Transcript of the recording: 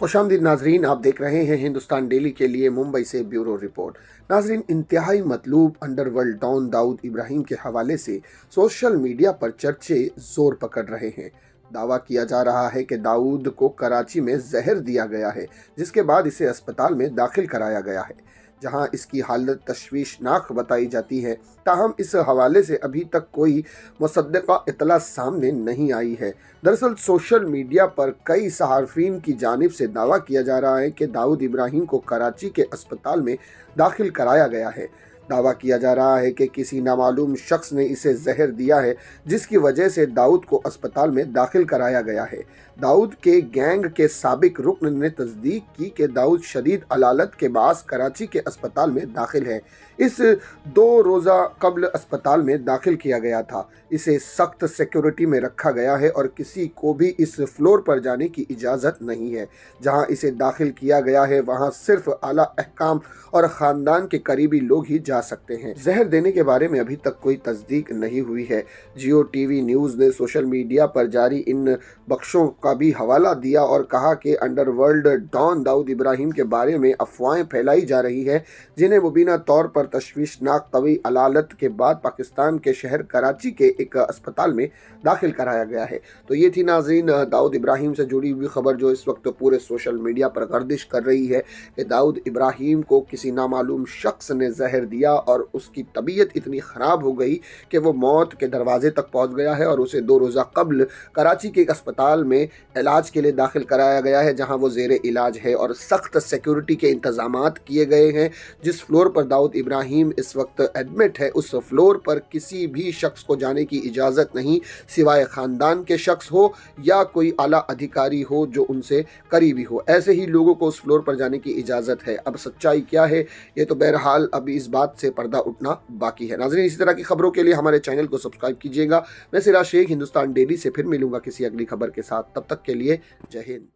खुशामदीद नाजरीन, आप देख रहे हैं हिंदुस्तान डेली के लिए मुंबई से ब्यूरो रिपोर्ट। नाजरीन, इंतहाई मतलूब अंडरवर्ल्ड डॉन दाऊद इब्राहिम के हवाले से सोशल मीडिया पर चर्चे जोर पकड़ रहे हैं। दावा किया जा रहा है कि दाऊद को कराची में जहर दिया गया है, जिसके बाद इसे अस्पताल में दाखिल कराया गया है, जहां इसकी हालत तशवीशनाक बताई जाती है। ताहम इस हवाले से अभी तक कोई मुसद्दक़ा इतला सामने नहीं आई है। दरअसल सोशल मीडिया पर कई सहाफ़िन की जानिब से दावा किया जा रहा है कि दाऊद इब्राहिम को कराची के अस्पताल में दाखिल कराया गया है। दावा किया जा रहा है कि किसी नामालूम शख्स ने इसे जहर दिया है, जिसकी वजह से दाऊद को अस्पताल में दाखिल कराया गया है। दाऊद के गैंग के साबिक रुकन ने तस्दीक की कि दाऊद शदीद अलालत के बास कराची के अस्पताल में दाखिल है। इस 2 रोज़ा कबल अस्पताल में दाखिल किया गया था। इसे सख्त सिक्योरिटी में रखा गया है और किसी को भी इस फ्लोर पर जाने की इजाज़त नहीं है। जहां इसे दाखिल किया गया है वहां सिर्फ आला अहकाम और ख़ानदान के करीबी लोग ही जा सकते हैं। जहर देने के बारे में अभी तक कोई तस्दीक नहीं हुई है। जियो टीवी न्यूज़ ने सोशल मीडिया पर जारी इन बख्शों का भी हवाला दिया और कहा कि अंडरवर्ल्ड डॉन दाऊद इब्राहिम के बारे में अफवाहें फैलाई जा रही है, जिन्हें मुबीना तौर पर तशवीशनाक तवी अलालत के बाद पाकिस्तान के शहर कराची के एक अस्पताल में दाखिल कराया गया है। तो ये थी नाज़रीन दाऊद इब्राहिम से जुड़ी हुई खबर, जो इस वक्त पूरे सोशल मीडिया पर गर्दिश कर रही है कि दाऊद इब्राहिम को किसी नामालूम शख्स ने जहर दिया और उसकी तबीयत इतनी ख़राब हो गई कि वो मौत के दरवाजे तक पहुंच गया है और उसे 2 रोज़ा कबल कराची के एक अस्पताल में इलाज के लिए दाखिल कराया गया है, जहां वो ज़ेरे इलाज है और सख्त सिक्योरिटी के इंतजामात किए गए हैं। जिस फ्लोर पर दाऊद इब्राहिम इस वक्त एडमिट है, उस फ्लोर पर किसी भी शख्स को जाने की इजाज़त नहीं, सिवाय ख़ानदान के शख्स हो या कोई आला अधिकारी हो जो उनसे करीबी हो। ऐसे ही लोगों को उस फ्लोर पर जाने की इजाज़त है। अब सच्चाई क्या है, ये तो बहरहाल अभी इस बात से पर्दा उठना बाकी है। नाज़रीन, इसी तरह की खबरों के लिए हमारे चैनल को सब्सक्राइब कीजिएगा। मैं सिराज शेख हिंदुस्तान डेली से फिर मिलूंगा किसी अगली खबर के साथ। तब तक के लिए जय हिंद।